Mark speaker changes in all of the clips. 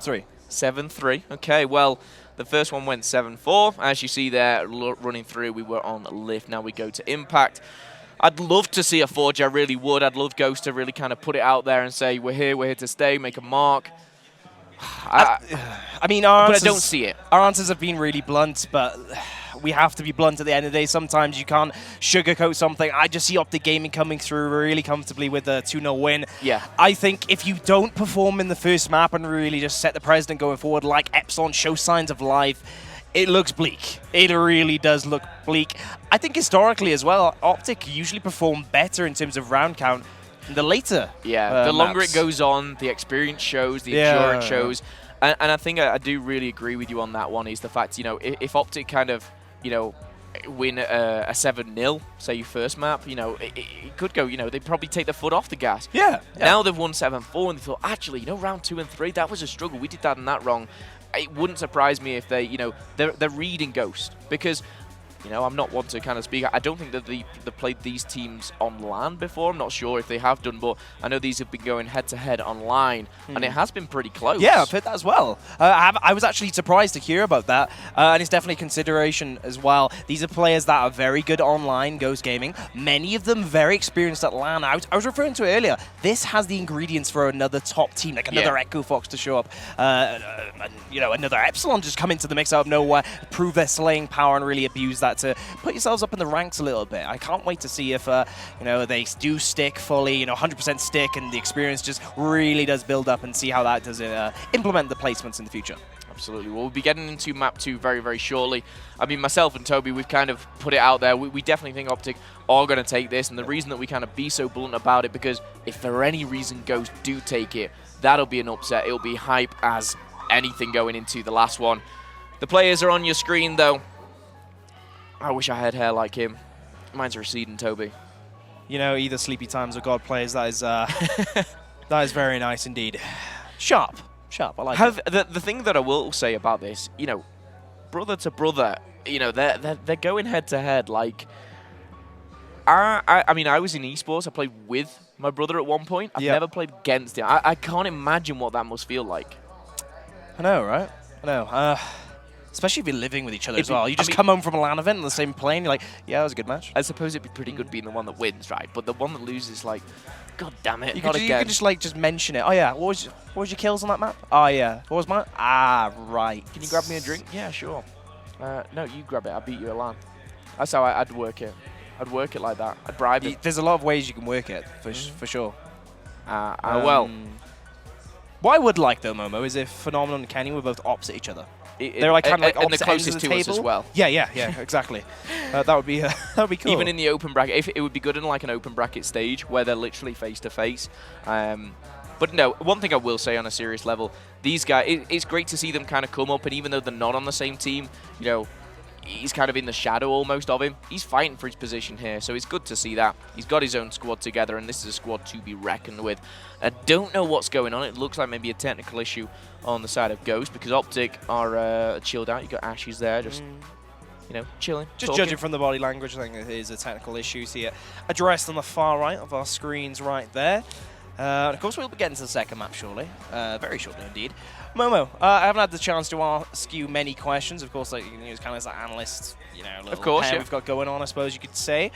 Speaker 1: 7-3.
Speaker 2: 7-3. Okay, well, the first one went 7-4. As you see there, running through, we were on lift. Now we go to impact. I'd love to see a Forge, I really would. I'd love Ghost to really kind of put it out there and say, we're here to stay, make a mark.
Speaker 1: I mean,
Speaker 2: but I don't see it.
Speaker 1: Our answers have been really blunt, but we have to be blunt at the end of the day. Sometimes you can't sugarcoat something. I just see Optic Gaming coming through really comfortably with a 2-0 win.
Speaker 2: Yeah.
Speaker 1: I think if you don't perform in the first map and really just set the precedent going forward, like Epsilon show signs of life, it looks bleak. It really does look bleak. I think historically as well, Optic usually perform better in terms of round count the later
Speaker 2: the longer
Speaker 1: maps.
Speaker 2: it goes on, the experience shows, the endurance shows. And I think I do really agree with you on that one, is the fact, you know, if Optic kind of, you know, win a 7-0, say your first map, you know, it could go, you know, they'd probably take the foot off the gas.
Speaker 1: Yeah.
Speaker 2: Now they've won 7-4 and they thought, actually, you know, round 2 and 3, that was a struggle. We did that and that wrong. It wouldn't surprise me if they, you know, they're reading Ghost, because, you know, I'm not one to kind of speak. I don't think that they've played these teams on LAN before. I'm not sure if they have done, but I know these have been going head-to-head online, and it has been pretty close.
Speaker 1: Yeah, I've heard that as well. I was actually surprised to hear about that, and it's definitely a consideration as well. These are players that are very good online, Ghost Gaming. Many of them very experienced at LAN. I was referring to it earlier. This has the ingredients for another top team, like another Echo Fox to show up. You know, another Epsilon just come into the mix out of nowhere, prove their slaying power, and really abuse that to put yourselves up in the ranks a little bit. I can't wait to see if you know, they do stick fully, you know, 100% stick, and the experience just really does build up, and see how that does implement the placements in the future.
Speaker 2: Absolutely. Well, we'll be getting into map 2 very, very shortly. I mean, myself and Toby, we've kind of put it out there. We definitely think Optic are going to take this, and the reason that we kind of be so blunt about it, because if for any reason Ghost do take it, that'll be an upset. It'll be hype as anything going into the last one. The players are on your screen, though. I wish I had hair like him. Mine's receding, Toby.
Speaker 1: You know, either Sleepy Times or God Plays, that is that is very nice indeed. Sharp. I like it.
Speaker 2: The thing that I will say about this, you know, brother to brother, you know, they're going head to head. Like, I mean, I was in eSports. I played with my brother at one point. I've never played against him. I can't imagine what that must feel like.
Speaker 1: I know, right? I know. Especially if you're living with each other as well. You just come home from a LAN event in the same plane, you're like, yeah, that was a good match.
Speaker 2: I suppose it'd be pretty good being the one that wins, right? But the one that loses, like, god damn it,
Speaker 1: you
Speaker 2: not
Speaker 1: could,
Speaker 2: again.
Speaker 1: You could just mention it. Oh yeah, what was your kills on that map? Oh yeah, what was mine? Ah, right.
Speaker 2: Can you grab me a drink? Yeah, sure. No, you grab it. I beat you a LAN. That's how I'd work it. I'd work it like that. I'd bribe it.
Speaker 1: There's a lot of ways you can work it, for sure.
Speaker 2: Well.
Speaker 1: What I would like though, Momo, is if Phenomenon and Kenny were both opposite each other. They're like kind of like
Speaker 2: and the
Speaker 1: opposite ends of
Speaker 2: closest
Speaker 1: the
Speaker 2: to
Speaker 1: table.
Speaker 2: us as well.
Speaker 1: Yeah, exactly. That would be cool.
Speaker 2: Even in the open bracket, if it would be good in like an open bracket stage where they're literally face to face. But no, one thing I will say on a serious level, these guys, it's great to see them kind of come up, and even though they're not on the same team, you know, he's kind of in the shadow almost of him. He's fighting for his position here, so it's good to see that. He's got his own squad together, and this is a squad to be reckoned with. I don't know what's going on. It looks like maybe a technical issue on the side of Ghost, because Optic are chilled out. You got Ashes there, just you know, chilling.
Speaker 1: Just judging from the body language, I think it is a technical issue here, addressed on the far right of our screens right there. Of course, we'll be getting to the second map shortly. Very shortly indeed. Momo, I haven't had the chance to ask you many questions. Of course, like, you know, it's kind of as an analyst, you know, little
Speaker 2: of course,
Speaker 1: we've got going on, I suppose you could say.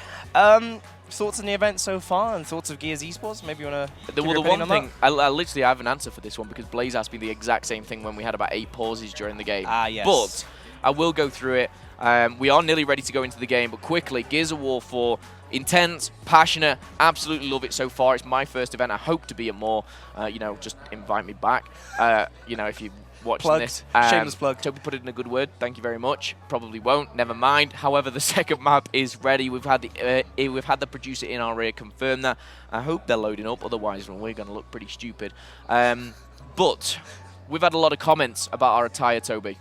Speaker 1: Thoughts on the event so far, and thoughts of Gears Esports? Maybe you want to.
Speaker 2: Well, the one thing, I literally have an answer for this one, because Blaze asked me the exact same thing when we had about 8 pauses during the game.
Speaker 1: Ah, yes.
Speaker 2: But I will go through it. We are nearly ready to go into the game, but quickly, Gears of War 4. Intense, passionate, absolutely love it so far. It's my first event. I hope to be at more. You know, just invite me back. You know, if you watching this.
Speaker 1: Shameless plug.
Speaker 2: Toby put it in a good word. Thank you very much. Probably won't. Never mind. However, the second map is ready. We've had the producer in our ear confirm that. I hope they're loading up. Otherwise, we're going to look pretty stupid. But we've had a lot of comments about our attire, Toby.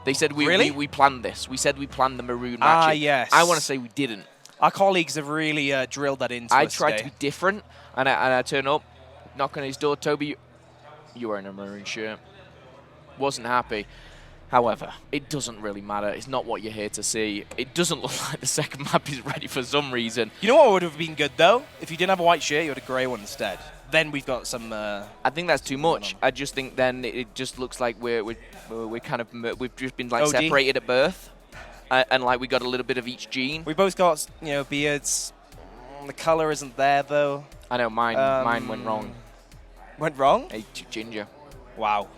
Speaker 2: They said we planned this. We said we planned the maroon match.
Speaker 1: Ah, yes.
Speaker 2: I want to say we didn't.
Speaker 1: Our colleagues have really drilled that into us
Speaker 2: I tried
Speaker 1: today.
Speaker 2: to be different, and I turn up, knock on his door. Toby, you wearing a maroon shirt. Wasn't happy. However, it doesn't really matter. It's not what you're here to see. It doesn't look like the second map is ready for some reason.
Speaker 1: You know what would have been good, though? If you didn't have a white shirt, you had a grey one instead. then we've got some...
Speaker 2: I think that's too much. I just think then it just looks like we've just been like
Speaker 1: OD.
Speaker 2: separated at birth, and like we got a little bit of each gene.
Speaker 1: We both got, you know, beards. The color isn't there though.
Speaker 2: I know mine went wrong.
Speaker 1: Went wrong?
Speaker 2: Hey, ginger.
Speaker 1: Wow.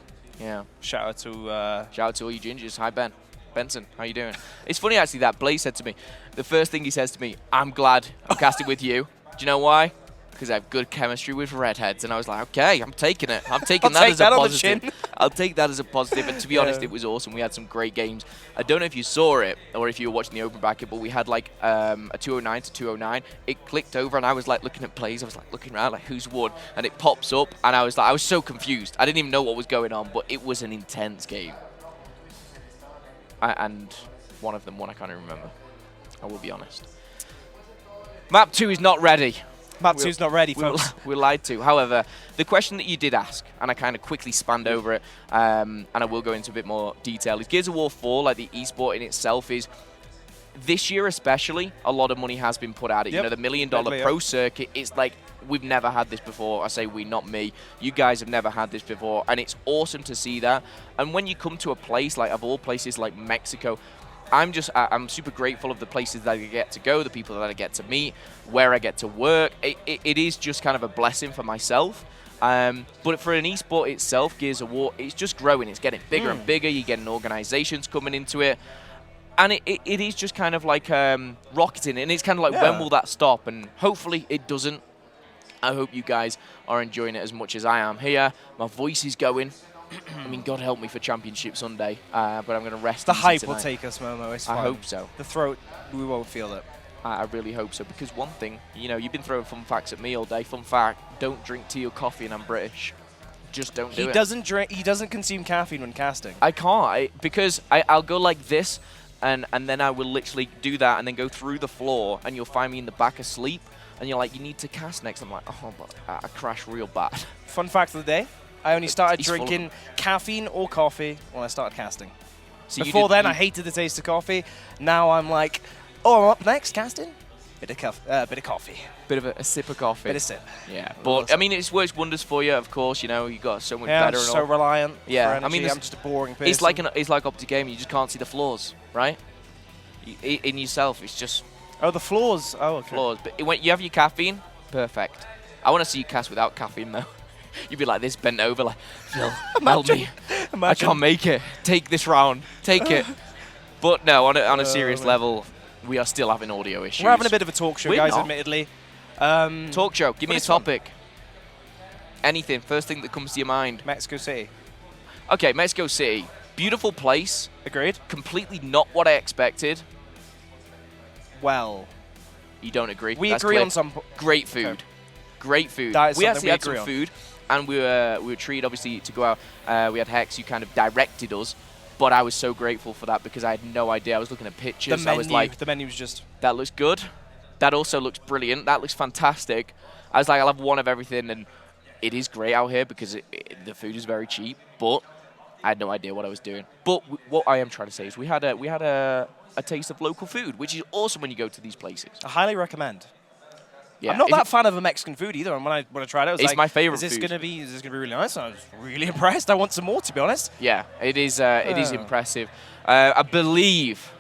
Speaker 2: Yeah.
Speaker 1: Shout out to
Speaker 2: all you gingers. Hi Ben. Benson, how you doing? It's funny actually that Blaze said to me, the first thing he says to me, I'm glad I'm casting with you. Do you know why? Because I have good chemistry with redheads. And I was like, okay, I'm taking it. I'm taking that as a positive. I'll take that as a positive. And to be honest, it was awesome. We had some great games. I don't know if you saw it or if you were watching the open bracket, but we had like a 209 to 209. It clicked over and I was like looking at plays. I was like looking around like who's won, and it pops up and I was so confused. I didn't even know what was going on, but it was an intense game. And one of them won. I can't even remember. I will be honest. Map 2 is not ready.
Speaker 1: Map 2's not ready, folks.
Speaker 2: We're lied to. However, the question that you did ask, and I kind of quickly spanned over it, and I will go into a bit more detail, is Gears of War 4, like the esport in itself, is this year especially, a lot of money has been put at it.
Speaker 1: Yep.
Speaker 2: You know, the $1 Million Pro Circuit is like, we've never had this before. I say we, not me. You guys have never had this before, and it's awesome to see that. And when you come to a place, like of all places, like Mexico, I'm super grateful of the places that I get to go, the people that I get to meet, where I get to work. It is just kind of a blessing for myself. But for an esport itself, Gears of War, it's just growing. It's getting bigger and bigger. You're getting organizations coming into it. And it is just kind of like rocketing. And it's kind of like, when will that stop? And hopefully it doesn't. I hope you guys are enjoying it as much as I am here. My voice is going. I mean, God help me for Championship Sunday, but I'm going to rest.
Speaker 1: The hype
Speaker 2: tonight.
Speaker 1: will take us, Momo. It's fine.
Speaker 2: I hope so.
Speaker 1: The throat, we won't feel it.
Speaker 2: I really hope so, because one thing, you know, you've been throwing fun facts at me all day. Fun fact, don't drink tea or coffee and I'm British. Just don't do it.
Speaker 1: He doesn't consume caffeine when casting.
Speaker 2: I can't, because I'll go like this, and then I will literally do that and then go through the floor, and you'll find me in the back asleep, and you're like, you need to cast next. I'm like, oh, but I crash real bad.
Speaker 1: Fun fact of the day, I only started drinking caffeine or coffee when I started casting. So before then, I hated the taste of coffee. Now I'm like, oh, I'm up next, casting? Bit of coffee.
Speaker 2: Bit of a sip of coffee.
Speaker 1: Bit of sip.
Speaker 2: Yeah, but I mean, it's works wonders for you, of course. You know, you got so much better.
Speaker 1: I'm so reliant.
Speaker 2: Yeah,
Speaker 1: for energy.
Speaker 2: I mean,
Speaker 1: I'm just a boring person.
Speaker 2: It's like Optic Gaming. You just can't see the flaws, right? In yourself, it's just.
Speaker 1: Oh, the flaws. Oh, okay.
Speaker 2: Flaws, but when you have your caffeine, perfect. I want to see you cast without caffeine though. You'd be like this, bent over, like, Phil, help me. I can't make it. Take this round. Take it. But no, on a serious level, we are still having audio issues.
Speaker 1: We're having a bit of a talk show, guys, admittedly.
Speaker 2: Talk show. Give me a topic. Anything. First thing that comes to your mind.
Speaker 1: Mexico City.
Speaker 2: Okay, Mexico City. Beautiful place.
Speaker 1: Agreed.
Speaker 2: Completely not what I expected.
Speaker 1: Well.
Speaker 2: You don't agree?
Speaker 1: We agree on some...
Speaker 2: Great food. Okay. Great food. We actually had some food. And we were treated, obviously, to go out. We had Hex, who kind of directed us. But I was so grateful for that because I had no idea. I was looking at pictures.
Speaker 1: The menu,
Speaker 2: I was like,
Speaker 1: the menu was just...
Speaker 2: That looks good. That also looks brilliant. That looks fantastic. I was like, I'll have one of everything. And it is great out here because the food is very cheap. But I had no idea what I was doing. But what I am trying to say is we had a taste of local food, which is awesome when you go to these places.
Speaker 1: I highly recommend.
Speaker 2: Yeah,
Speaker 1: I'm not that fan of a Mexican food either. And when I tried it, I was like,
Speaker 2: it's my favorite
Speaker 1: is this
Speaker 2: food.
Speaker 1: gonna be really nice? I was really impressed. I want some more, to be honest.
Speaker 2: Yeah, it is impressive. I believe.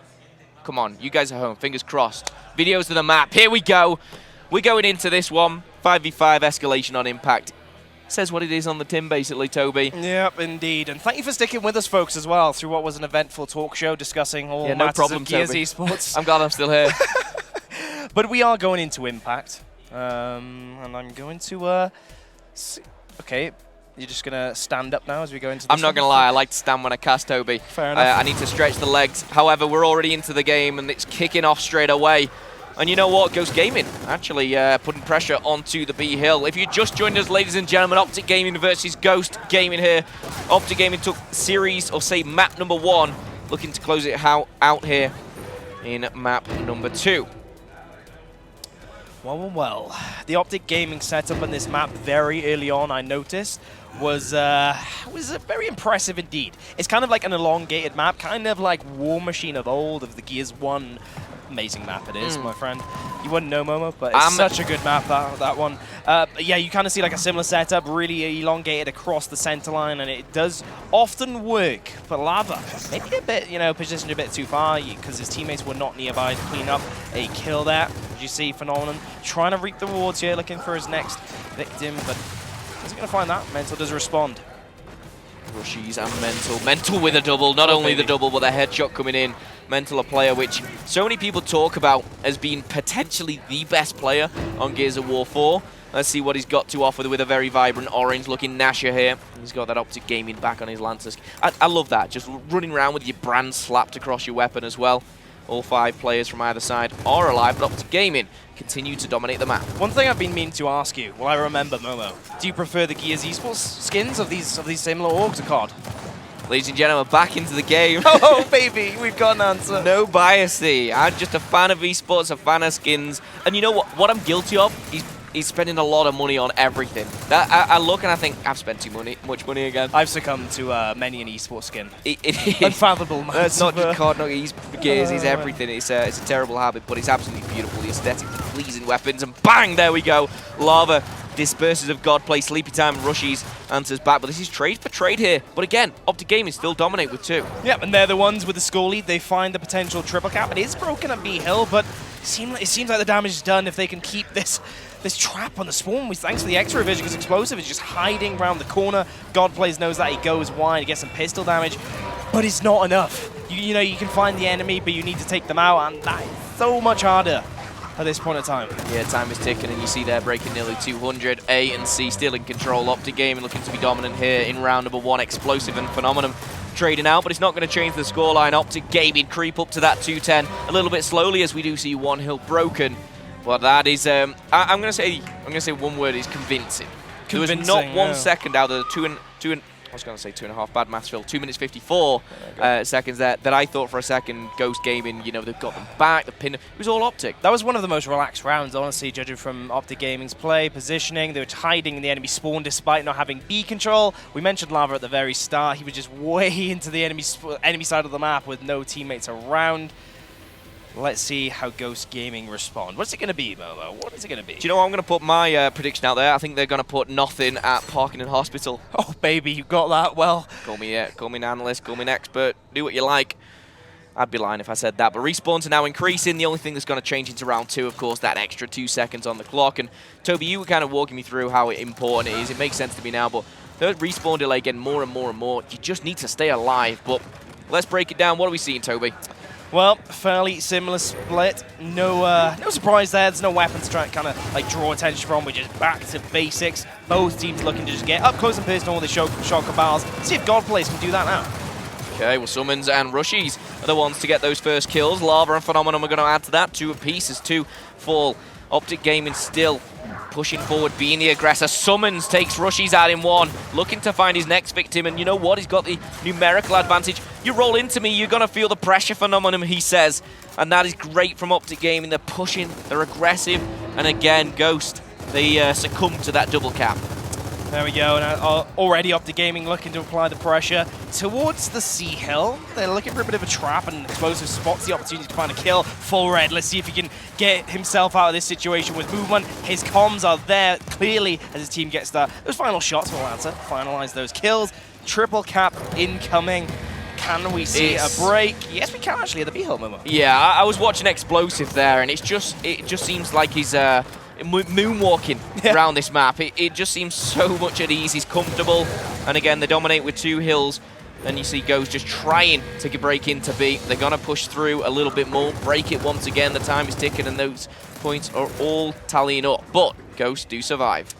Speaker 2: Come on, you guys at home, fingers crossed. Videos of the map. Here we go. We're going into this one. 5v5 escalation on Impact. Says what it is on the tin, basically, Toby.
Speaker 1: Yep, indeed. And thank you for sticking with us, folks, as well, through what was an eventful talk show discussing all matters of Gears eSports.
Speaker 2: I'm glad I'm still here.
Speaker 1: But we are going into Impact. And I'm going to... Okay, you're just going to stand up now as we go into this
Speaker 2: I'm not going to lie, I like to stand when I cast, Toby.
Speaker 1: Fair enough.
Speaker 2: I need to stretch the legs. However, we're already into the game, and it's kicking off straight away. And you know what? Ghost Gaming actually putting pressure onto the B Hill. If you just joined us, ladies and gentlemen, Optic Gaming versus Ghost Gaming here. Optic Gaming took series, or say map number 1, looking to close it out here in map number 2.
Speaker 1: Well. The Optic Gaming setup on this map very early on, I noticed, was very impressive indeed. It's kind of like an elongated map, kind of like War Machine of old, of the Gears 1 Amazing map it is, my friend. You wouldn't know, Momo, but it's such a good map, that one. But yeah, you kind of see like a similar setup, really elongated across the center line, and it does often work for Lava. Maybe a bit, you know, positioned a bit too far because his teammates were not nearby to clean up a kill there. As you see, Phenomenon trying to reap the rewards here, looking for his next victim, but isn't going to find that. Mental does respond.
Speaker 2: Rushies and Mental. Mental with a double. Not only the double, but the headshot coming in. Mental, a player which so many people talk about as being potentially the best player on Gears of War 4. Let's see what he's got to offer with a very vibrant orange-looking Nasher here. He's got that Optic Gaming back on his Lancer. I love that. Just running around with your brand slapped across your weapon as well. All 5 players from either side are alive, but Optic Gaming continue to dominate the map.
Speaker 1: One thing I've been meaning to ask you, well, I remember, Momo, do you prefer the Gears eSports skins of these similar orgs or COD?
Speaker 2: Ladies and gentlemen, back into the game.
Speaker 1: Oh, baby, we've got an answer.
Speaker 2: No bias here. I'm just a fan of esports, a fan of skins. And you know what? What I'm guilty of is spending a lot of money on everything. I look and I think, I've spent too much money again.
Speaker 1: I've succumbed to many an esports skin.
Speaker 2: It is.
Speaker 1: Unfathomable, man.
Speaker 2: It's not just COD, not Gears, it's everything. It's a terrible habit, but it's absolutely beautiful. The aesthetically pleasing weapons, and bang, there we go. Lava disperses of Godplay, Sleepy Time, Rushies, answers back. But this is trade for trade here. But again, Optic Gaming still dominate with 2.
Speaker 1: Yep, and they're the ones with the score lead. They find the potential triple cap. It is broken at B Hill, but it seems like the damage is done if they can keep this trap on the spawn. Thanks to the extra vision, because Explosive is just hiding around the corner. Godplays knows that he goes wide, he gets some pistol damage, but it's not enough. You know, you can find the enemy, but you need to take them out, and that is so much harder at this point in time.
Speaker 2: Yeah, time is ticking, and you see they're breaking nearly 200. A and C still in control. Optic Gaming looking to be dominant here in round number 1. Explosive and Phenomenon trading out, but it's not going to change the scoreline. Optic Gaming creep up to that 210 a little bit slowly, as we do see one hill broken. Well, that is, I'm going to say one word is convincing. There was not 1 second out of the I was going to say 2.5, bad maths, Phil. 2 minutes 54 seconds there that I thought for a second Ghost Gaming, you know, they've got them back, the pin, it was all Optic.
Speaker 1: That was one of the most relaxed rounds, honestly, judging from Optic Gaming's play, positioning. They were hiding in the enemy spawn despite not having B control. We mentioned Lava at the very start. He was just way into the enemy side of the map with no teammates around. Let's see how Ghost Gaming respond. What's it going to be, Momo? What is it going to be?
Speaker 2: Do you know what? I'm going to put my prediction out there. I think they're going to put nothing at Parking and Hospital.
Speaker 1: Oh, baby, you got that well.
Speaker 2: Call me an analyst, call me an expert, do what you like. I'd be lying if I said that. But respawns are now increasing. The only thing that's going to change into round 2, of course, that extra 2 seconds on the clock. And Toby, you were kind of walking me through how important it is. It makes sense to me now, but the respawn delay getting more and more and more. You just need to stay alive. But let's break it down. What are we seeing, Toby?
Speaker 1: Well, fairly similar split. No surprise there. There's no weapons to try and kind of like draw attention from. We're just back to basics. Both teams looking to just get up close and personal with the shotgun barrels. See if Godplays can do that now.
Speaker 2: Okay, well, Summons and Rushies are the ones to get those first kills. Lava and Phenomenon are going to add to that. 2 apiece as 2 fall. Optic Gaming still pushing forward, being the aggressor. Summons takes Rushies out in 1, looking to find his next victim. And you know what? He's got the numerical advantage. You roll into me, you're going to feel the pressure, Phenomenon, he says. And that is great from Optic Gaming. They're pushing, they're aggressive. And again, Ghost, they succumb to that double cap.
Speaker 1: There we go, and already Optic Gaming looking to apply the pressure towards the C hill. They're looking for a bit of a trap, and Explosive spots the opportunity to find a kill. Full red, let's see if he can get himself out of this situation with movement. His comms are there clearly as his team gets those final shots from Atlanta. Finalize those kills. Triple cap incoming. Can we see a break? Yes, we can actually at the B hill, Momo.
Speaker 2: Yeah, I was watching Explosive there, and it just seems like he's moonwalking around this map. It just seems so much at ease. He's comfortable, and again they dominate with 2 hills. And you see Ghost just trying to break into B. They're gonna push through a little bit more, break it once again. The time is ticking, and those points are all tallying up. But Ghost do survive.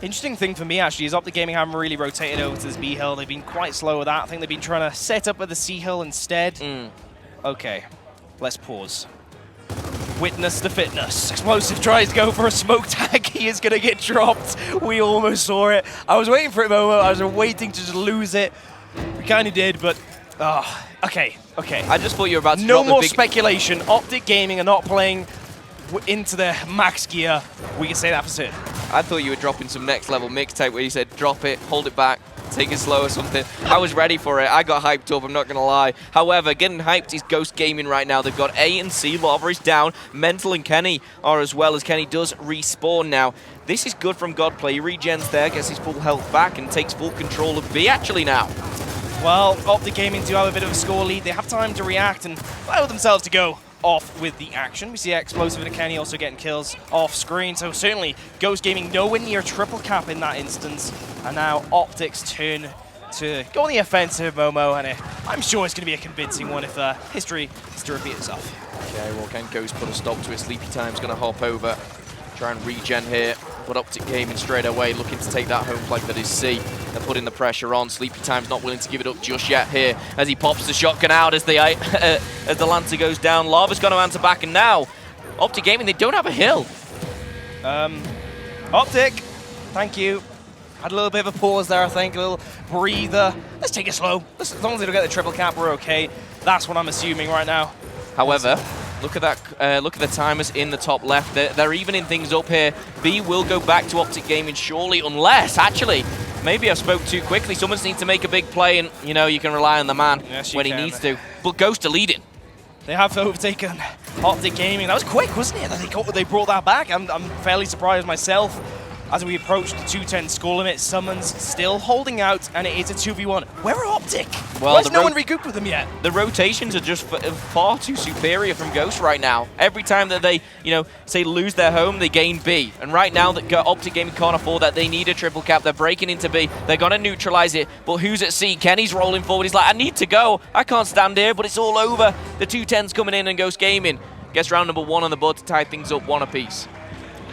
Speaker 1: Interesting thing for me actually is Optic Gaming haven't really rotated over to this B hill. They've been quite slow with that. I think they've been trying to set up with the C hill instead. Okay, let's pause. Witness the fitness. Explosive tries to go for a smoke tag. He is going to get dropped. We almost saw it. I was waiting for it, Momo. I was waiting to just lose it. We kind of did, but... okay.
Speaker 2: I just thought you were about to
Speaker 1: no more speculation. Optic Gaming are not playing into their max gear. We can say that for certain.
Speaker 2: I thought you were dropping some next level mixtape where you said drop it, hold it back, take it slow or something. I was ready for it. I got hyped up, I'm not going to lie. However, getting hyped is Ghost Gaming right now. They've got A and C. Lava is down. Mental and Kenny are as well, as Kenny does respawn now. This is good from Godplay. He regens there, gets his full health back, and takes full control of B actually now.
Speaker 1: Well, Optic Gaming do have a bit of a score lead. They have time to react and allow themselves to go off with the action. We see Explosive and Kenny also getting kills off screen, so certainly Ghost Gaming nowhere near triple cap in that instance. And now Optic's turn to go on the offensive, Momo, and I'm sure it's going to be a convincing one if history is to repeat itself.
Speaker 2: Okay, well, can Ghost put a stop to it? Sleepy Time's going to hop over, try and regen here. But Optic Gaming straight away looking to take that home flag that is C. They're putting the pressure on. Sleepy Time's not willing to give it up just yet here as he pops the shotgun out as the Lancer goes down. Lava's going to answer back, and now Optic Gaming, they don't have a hill.
Speaker 1: Optic, thank you. Had a little bit of a pause there, I think, a little breather. Let's take it slow. As long as they don't get the triple cap, we're okay. That's what I'm assuming right now.
Speaker 2: However, look at that. Look at the timers in the top left. They're evening things up here. B will go back to Optic Gaming surely, unless, actually, maybe I spoke too quickly. Someone needs to make a big play, and, you know, you can rely on the man when he needs to. But Ghost are leading.
Speaker 1: They have overtaken Optic Gaming. That was quick, wasn't it? They brought that back. I'm fairly surprised myself. As we approach the 210 score limit, Summons still holding out, and it is a 2v1. Where are Optic?
Speaker 2: Well,
Speaker 1: why is no one recouped with them yet?
Speaker 2: The rotations are just far too superior from Ghost right now. Every time that they, say lose their home, they gain B. And right now, that Optic Gaming can't afford that. They need a triple cap. They're breaking into B. They're going to neutralize it. But who's at C? Kenny's rolling forward. He's like, I need to go. I can't stand here, but it's all over. The 210's coming in, and Ghost Gaming gets round number 1 on the board to tie things up 1 apiece.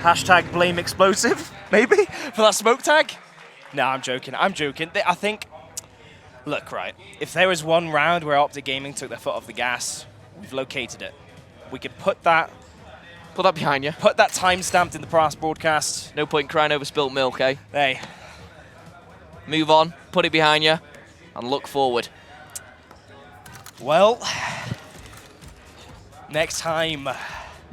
Speaker 1: Hashtag blame Explosive, maybe, for that smoke tag? No, I'm joking. I think, look, right, if there was one round where Optic Gaming took their foot off the gas, we've located it. We could put that
Speaker 2: behind you.
Speaker 1: Put that time stamped in the past broadcast.
Speaker 2: No point crying over spilt milk, eh?
Speaker 1: Hey.
Speaker 2: Move on, put it behind you, and look forward.
Speaker 1: Well, next time.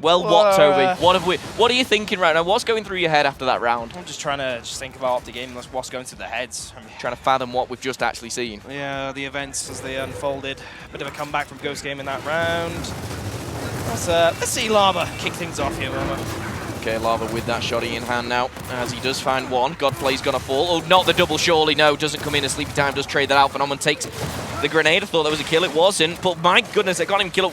Speaker 2: Well, what, Toby? What are you thinking right now? What's going through your head after that round?
Speaker 1: I'm just trying to think about Optic Gaming, what's going through their heads.
Speaker 2: Trying to fathom what we've just actually seen.
Speaker 1: Yeah, the events as they unfolded. A bit of a comeback from Ghost Game in that round. Let's see Lava kick things off here, Momo.
Speaker 2: Okay, Lava with that shotty in hand now, as he does find one. Godplay's gonna fall. Oh, not the double, surely. No, doesn't come in as Sleepy Time does trade that out. Phenomenon takes the grenade. I thought that was a kill. It wasn't. But my goodness, they got him keep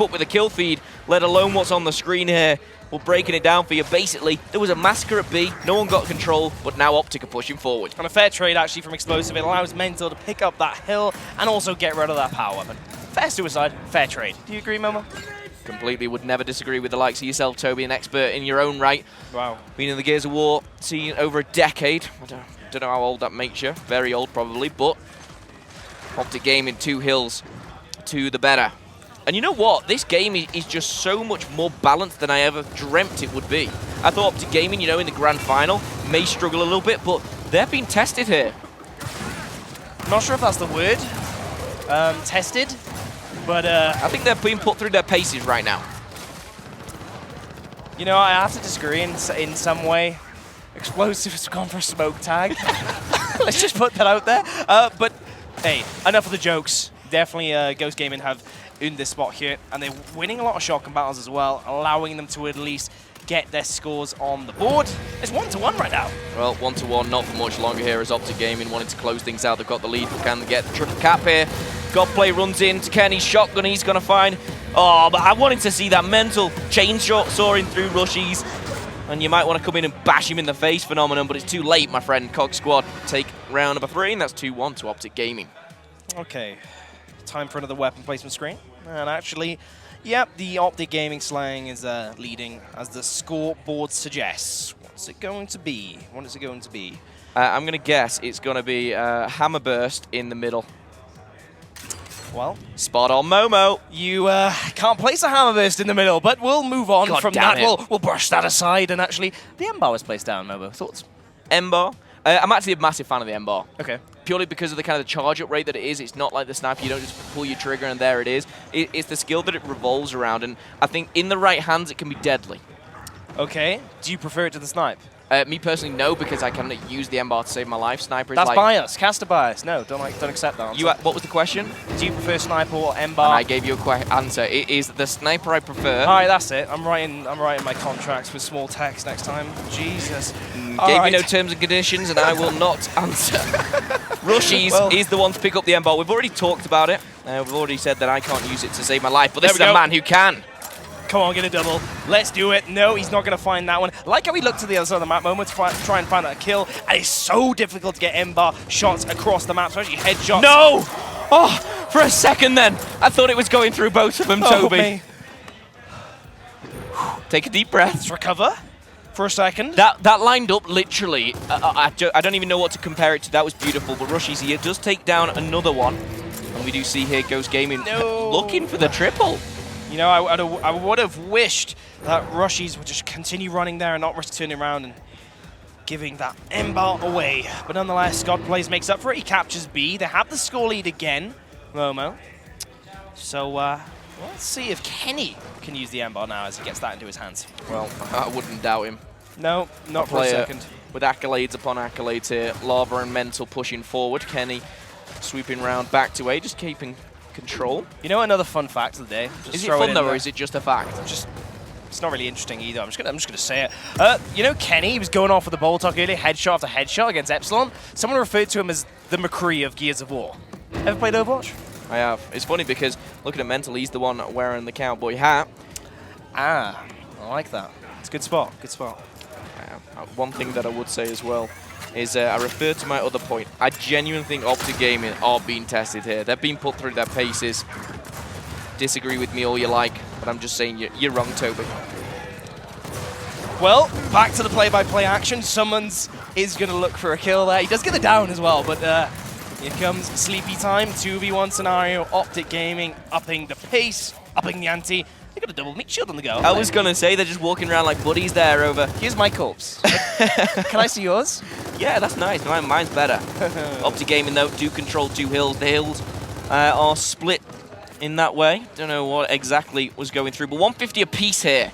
Speaker 2: up with a kill feed, let alone what's on the screen here. Well, breaking it down for you. Basically, there was a massacre at B. No one got control, but now Optic are pushing forward.
Speaker 1: And a fair trade, actually, from Explosive. It allows Mental to pick up that hill and also get rid of that power weapon. Fair suicide, fair trade. Do you agree, Momo?
Speaker 2: Completely, would never disagree with the likes of yourself, Toby, an expert in your own right.
Speaker 1: Wow.
Speaker 2: Been in the Gears of War scene over a decade. I don't know how old that makes you. Very old, probably, but Optic Gaming 2 hills to the better. And you know what? This game is just so much more balanced than I ever dreamt it would be. I thought Optic Gaming, in the grand final, may struggle a little bit, but they're being tested here.
Speaker 1: Not sure if that's the word. Tested. But
Speaker 2: I think they're being put through their paces right now.
Speaker 1: I have to disagree in some way. Explosive has gone for a smoke tag. Let's just put that out there. But hey, enough of the jokes. Definitely Ghost Gaming have earned this spot here, and they're winning a lot of shotgun battles as well, allowing them to at least get their scores on the board. It's 1-1 right now.
Speaker 2: Well, 1-1, not for much longer here as Optic Gaming wanting to close things out. They've got the lead, but can they get the triple cap here? Godplay runs into Kenny's shotgun. He's going to find... Oh, but I wanted to see that Mental chainsaw soaring through rushies. And you might want to come in and bash him in the face, Phenomenon, but it's too late, my friend. Cog Squad take round number 3, and that's 2-1 to Optic Gaming.
Speaker 1: Okay, time for another weapon placement screen. And actually, yep, the Optic Gaming slang is leading, as the scoreboard suggests. What's it going to be? What is it going to be?
Speaker 2: I'm going to guess it's going to be Hammer Burst in the middle.
Speaker 1: Well,
Speaker 2: spot on, Momo.
Speaker 1: You can't place a Hammer Burst in the middle, but we'll move on from that. We'll brush that aside. And actually, the M-Bar was placed down, Momo. Thoughts?
Speaker 2: M-Bar? I'm actually a massive fan of the M-Bar.
Speaker 1: Okay.
Speaker 2: Purely because of the kind of charge-up rate that it is. It's not like the sniper. You don't just pull your trigger and there it is. It's the skill that it revolves around. And I think in the right hands, it can be deadly.
Speaker 1: Okay. Do you prefer it to the snipe?
Speaker 2: Me personally, no, because I can use the M-bar to save my life. Sniper is
Speaker 1: That's
Speaker 2: like...
Speaker 1: bias. Caster bias. No, don't accept that answer.
Speaker 2: What was the question?
Speaker 1: Do you prefer sniper or M-bar?
Speaker 2: And I gave you a answer. It is the sniper I prefer.
Speaker 1: All right, that's it. I'm writing my contracts with small text next time. Jesus.
Speaker 2: Gave you no terms and conditions, and I will not answer. Rushies is the one to pick up the M-bar. We've already talked about it. We've already said that I can't use it to save my life, but this is a man who can.
Speaker 1: Come on, get a double. Let's do it. No, he's not going to find that one. Like how we look to the other side of the map moment to try and find that kill, and it's so difficult to get M-bar shots across the map, especially headshots.
Speaker 2: No! Oh, for a second then. I thought it was going through both of them, Toby. Take a deep breath.
Speaker 1: Let's recover for a second.
Speaker 2: That lined up literally. I don't even know what to compare it to. That was beautiful, but Rushies here does take down another one. And we do see here Ghost Gaming looking for the triple.
Speaker 1: You know, I would have wished that Rushies would just continue running there and not risk turning around and giving that M-bar away. But nonetheless, God Plays makes up for it. He captures B. They have the score lead again, Momo. So let's see if Kenny can use the M-bar now as he gets that into his hands.
Speaker 2: Well, I wouldn't doubt him.
Speaker 1: No, not for a second.
Speaker 2: With accolades upon accolades here. Lava and Mental pushing forward. Kenny sweeping round back to A, just keeping control.
Speaker 1: You know another fun fact of the day?
Speaker 2: Is it fun though, or is it just a fact?
Speaker 1: It's not really interesting either. I'm just gonna say it. You know Kenny, he was going off with the ball talk earlier, headshot after headshot against Epsilon. Someone referred to him as the McCree of Gears of War. Ever played Overwatch?
Speaker 2: I have. It's funny because looking at Mental, he's the one wearing the cowboy hat.
Speaker 1: Ah, I like that. It's a good spot. Good spot.
Speaker 2: One thing that I would say as well is I refer to my other point. I genuinely think Optic Gaming are being tested here. They're being put through their paces. Disagree with me all you like, but I'm just saying you're wrong, Toby.
Speaker 1: Well, back to the play-by-play action. Summons is going to look for a kill there. He does get the down as well, but here comes sleepy time. 2v1 scenario. Optic Gaming upping the pace, upping the ante. They got a double meat shield on the go.
Speaker 2: I was going to say they're just walking around like buddies there over.
Speaker 1: Here's my corpse. Can I see yours?
Speaker 2: Yeah, that's nice. Mine's better. Optic Gaming, though, do control 2 hills. The hills are split in that way. Don't know what exactly was going through, but 150 apiece here.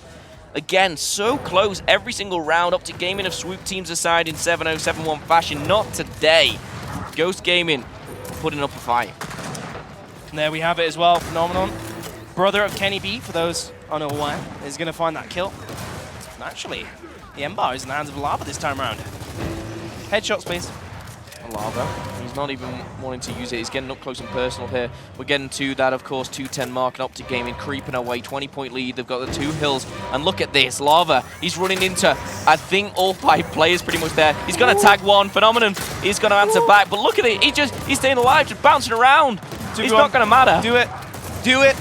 Speaker 2: Again, so close every single round. Optic Gaming have swooped teams aside in 7-0, 7-1 fashion. Not today. Ghost Gaming putting up a fight.
Speaker 1: And there we have it as well. Phenomenon. Brother of Kenny B, for those unaware, is going to find that kill. And actually, the M-bar is in the hands of Lava this time around. Headshots, please.
Speaker 2: Lava. He's not even wanting to use it. He's getting up close and personal here. We're getting to that, of course, 210 mark. And Optic Gaming creeping away. 20-point lead. They've got the 2 hills. And look at this. Lava. He's running into, I think, all 5 players pretty much there. He's going to tag one. Phenomenon. He's going to answer back. But look at it. He's staying alive, just bouncing around. It's not going to matter.
Speaker 1: Do it. Do it.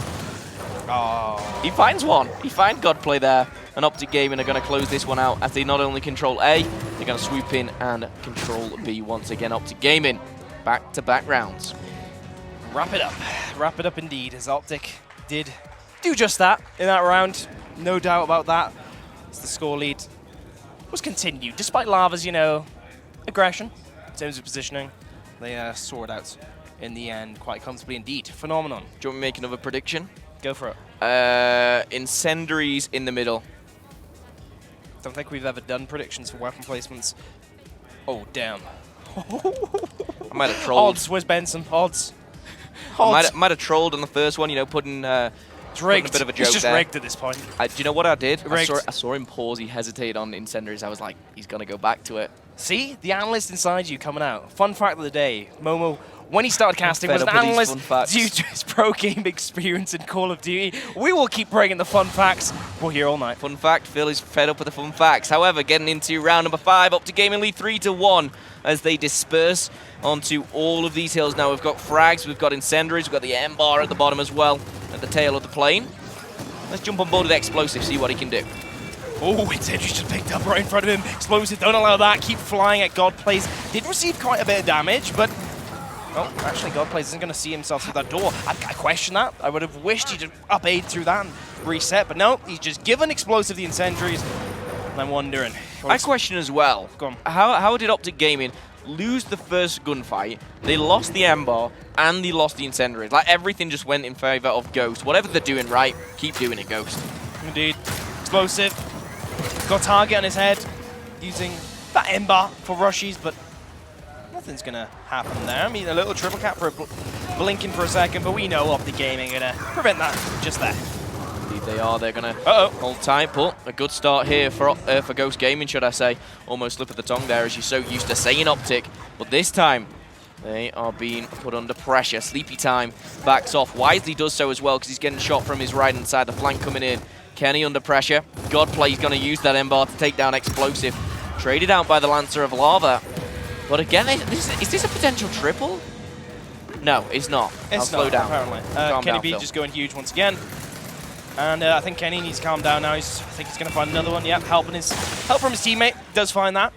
Speaker 1: Oh.
Speaker 2: He finds one. He finds Godplay there. And Optic Gaming are going to close this one out as they not only control A, they're going to swoop in and control B once again. Optic Gaming, back-to-back rounds.
Speaker 1: Wrap it up. Wrap it up indeed, as Optic did do just that in that round. No doubt about that. As the score lead was continued, despite Lava's, you know, aggression in terms of positioning. They saw it out in the end quite comfortably indeed. Phenomenon.
Speaker 2: Do you want me to make another prediction?
Speaker 1: Go for it.
Speaker 2: Incendiaries in the middle.
Speaker 1: Don't think we've ever done predictions for weapon placements. Oh, damn.
Speaker 2: I might have trolled.
Speaker 1: Odds, where's Benson? Odds.
Speaker 2: I might have trolled on the first one, you know, putting a bit of a joke there.
Speaker 1: It's just rigged at this point.
Speaker 2: Do you know what I did?
Speaker 1: I
Speaker 2: saw him pause. He hesitated on Incendiaries. I was like, he's going to go back to it.
Speaker 1: See? The analyst inside you coming out. Fun fact of the day. Momo, when he started casting, was an analyst due to his pro game experience in Call of Duty. We will keep bringing the fun facts. We're here all night.
Speaker 2: Fun fact, Phil is fed up with the fun facts. However, getting into round number 5, Optic Gaming lead 3-1 as they disperse onto all of these hills. Now we've got frags, we've got incendiaries, we've got the M-bar at the bottom as well, at the tail of the plane. Let's jump on board with Explosive, see what he can do.
Speaker 1: Oh, Incendiaries just picked up right in front of him. Explosive, don't allow that. Keep flying at Godplays. Did receive quite a bit of damage, but well, actually, Godplays isn't going to see himself through that door. I question that. I would have wished he'd up aid through that and reset, but no, he's just given Explosive the Incendiaries. And I'm wondering.
Speaker 2: I question as well.
Speaker 1: Go on.
Speaker 2: How did Optic Gaming lose the first gunfight? They lost the M-bar and they lost the Incendiaries. Like, everything just went in favor of Ghost. Whatever they're doing right, keep doing it, Ghost.
Speaker 1: Indeed. Explosive. Got target on his head, using that Ember for rushes, but nothing's going to happen there. I mean, a little triple cap for a blinking for a second, but we know Optic Gaming going to prevent that just there.
Speaker 2: Indeed they are. They're going to hold tight, but a good start here for Ghost Gaming, should I say. Almost slip of the tongue there, as you're so used to saying Optic, but this time they are being put under pressure. Sleepy Time backs off. Wisely does so as well, because he's getting shot from his right-hand side. The flank coming in. Kenny under pressure. Godplay's going to use that Ember to take down Explosive. Traded out by the Lancer of Lava. But again, is this a potential triple? No, it's not. I'll slow down.
Speaker 1: Apparently. Kenny B just going huge once again. And I think Kenny needs to calm down now. I think he's going to find another one. Yep, help from his teammate. Does find that.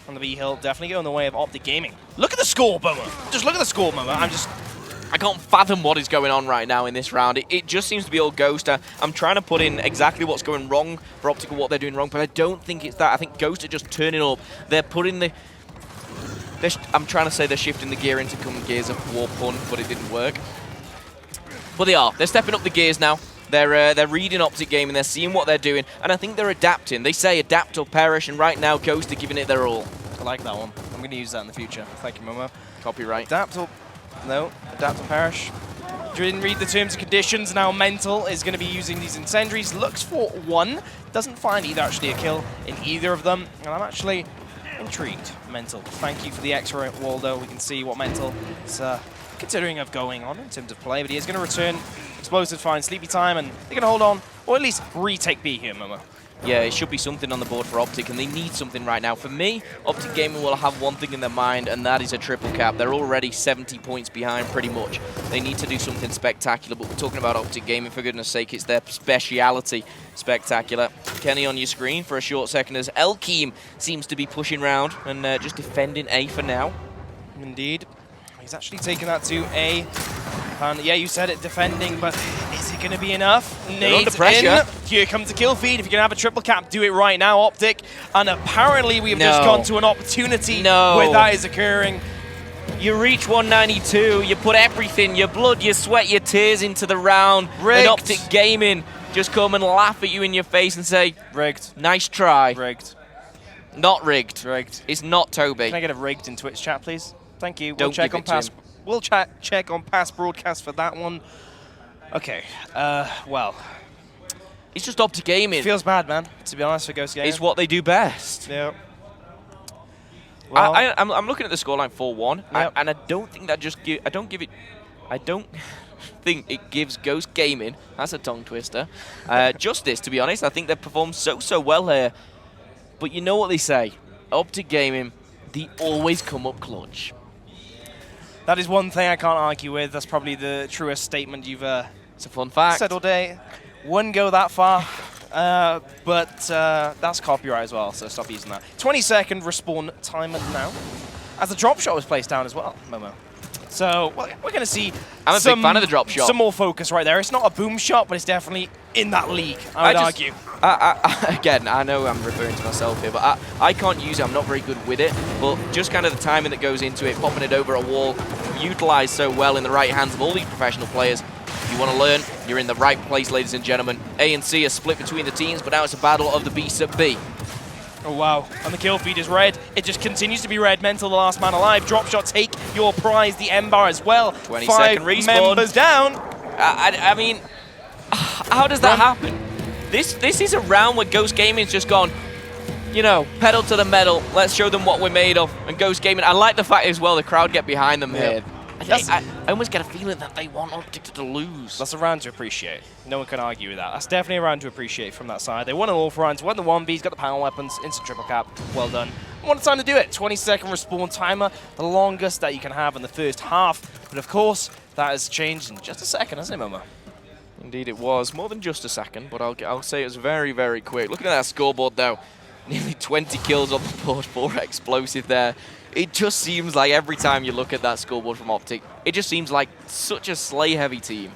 Speaker 1: On the B hill, definitely go in the way of Optic Gaming. Look at the score, Momo. Just look at the score, Momo.
Speaker 2: I can't fathom what is going on right now in this round. It just seems to be all Ghost. I'm trying to put in exactly what's going wrong for Optic or what they're doing wrong, but I don't think it's that. I think Ghost are just turning up. They're putting the... I'm trying to say they're shifting the gear into come gears of war pun, but it didn't work. But they are. They're stepping up the gears now. They're reading Optic Gaming, they're seeing what they're doing, and I think they're adapting. They say adapt or perish, and right now Ghost are giving it their all.
Speaker 1: I like that one. I'm going to use that in the future. Thank you, Momo.
Speaker 2: Copyright.
Speaker 1: Adapt or perish. Didn't read the terms and conditions. Now Mental is going to be using these incendiaries. Looks for one. Doesn't find either actually a kill in either of them. And I'm actually intrigued. Mental. Thank you for the extra, Waldo. We can see what Mental is considering of going on in terms of play, but he is going to return. Explosive finds Sleepy Time, and they're going to hold on, or at least retake B here, Momo.
Speaker 2: Yeah, it should be something on the board for Optic, and they need something right now. For me, Optic Gaming will have one thing in their mind, and that is a triple cap. They're already 70 points behind, pretty much. They need to do something spectacular, but we're talking about Optic Gaming, for goodness sake. It's their speciality, spectacular. Kenny on your screen for a short second as Elkeem seems to be pushing round and just defending A for now.
Speaker 1: Indeed. He's actually taken that to A. And yeah, you said it, defending, but is it going to be enough?
Speaker 2: Nades in.
Speaker 1: Here comes the kill feed. If you're going to have a triple cap, do it right now, Optic. And apparently we have just gone to an opportunity where that is occurring.
Speaker 2: You reach 192, you put everything, your blood, your sweat, your tears into the round.
Speaker 1: Rigged.
Speaker 2: And Optic Gaming just come and laugh at you in your face and say,
Speaker 1: rigged.
Speaker 2: Nice try.
Speaker 1: Rigged.
Speaker 2: Not rigged.
Speaker 1: Rigged.
Speaker 2: It's not Toby.
Speaker 1: Can I get a rigged in Twitch chat, please? Thank you.
Speaker 2: Don't check on past.
Speaker 1: We'll check on past broadcast for that one. Okay. Well,
Speaker 2: it's just Optic Gaming.
Speaker 1: It feels bad, man. To be honest, for Ghost Gaming.
Speaker 2: It's what they do best.
Speaker 1: Yeah. Well,
Speaker 2: I'm looking at the scoreline 4-1,
Speaker 1: yep.
Speaker 2: and I don't think that just I don't think it gives Ghost Gaming, that's a tongue twister, justice. To be honest, I think they've performed so well here. But you know what they say, Optic Gaming, they always come up clutch.
Speaker 1: That is one thing I can't argue with. That's probably the truest statement you've
Speaker 2: it's a fun fact.
Speaker 1: said all day. Wouldn't go that far, but that's copyright as well, so stop using that. 20-second respawn timer now, as the drop shot was placed down as well, Momo. So we're going to see
Speaker 2: I'm a big fan of the drop shot.
Speaker 1: Some more focus right there. It's not a boom shot, but it's definitely in that league, I would argue.
Speaker 2: Again, I know I'm referring to myself here, but I can't use it. I'm not very good with it. But just kind of the timing that goes into it, popping it over a wall, utilised so well in the right hands of all these professional players. If you want to learn, you're in the right place, ladies and gentlemen. A and C are split between the teams, but now it's a battle of the beasts at B.
Speaker 1: Oh, wow. And the kill feed is red. It just continues to be red. Mental, the last man alive. Drop shot, take your prize. The Ember as well.
Speaker 2: 20-second respawn.
Speaker 1: 5 members down.
Speaker 2: I mean, how does that happen? This is a round where Ghost Gaming's just gone, you know, pedal to the metal. Let's show them what we're made of. And Ghost Gaming, I like the fact as well the crowd get behind them here. I almost get a feeling that they want Optic to lose.
Speaker 1: That's a round to appreciate. No one can argue with that. That's definitely a round to appreciate from that side. They won on all fronts, won the 1Vs, got the power weapons, instant triple cap. Well done. What a time to do it. 20-second respawn timer, the longest that you can have in the first half. But of course, that has changed in just a second, hasn't it, Momo?
Speaker 2: Indeed it was. More than just a second, but I'll say it was very, very quick. Looking at that scoreboard, though, nearly 20 kills on the board for Explosive there. It just seems like every time you look at that scoreboard from Optic, it just seems like such a slay-heavy team.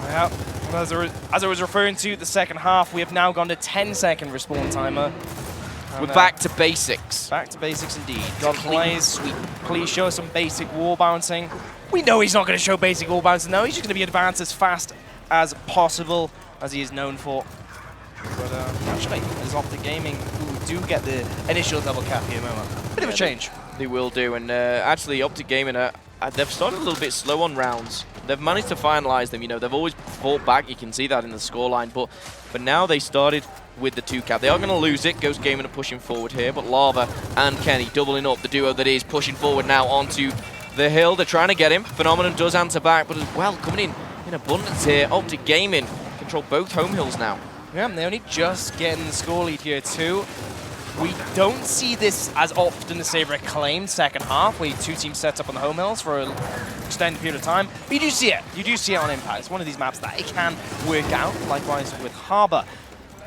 Speaker 1: Yeah, as I was referring to the second half, we have now gone to 10-second respawn timer.
Speaker 2: We're back to basics.
Speaker 1: Back to basics indeed. God plays. Please show some basic wall bouncing. We know he's not going to show basic wall bouncing, though. He's just going to be advanced as fast as possible, as he is known for. But actually, as Optic Gaming who do get the initial double cap here, Momo. Bit of a change.
Speaker 2: They will do, and actually Optic Gaming, they've started a little bit slow on rounds. They've managed to finalize them, you know, they've always fought back, you can see that in the scoreline, but now they started with the 2 cap. They are going to lose it. Ghost Gaming are pushing forward here, but Lava and Kenny doubling up the duo that is pushing forward now onto the hill. They're trying to get him. Phenomenon does answer back, but as well, coming in abundance here, Optic Gaming control both home hills now.
Speaker 1: Yeah, they're only just getting the score lead here too. We don't see this as often as, say, reclaimed second half, where 2 teams set up on the home hills for an extended period of time. But you do see it. You do see it on Impact. It's one of these maps that it can work out, likewise with Harbour.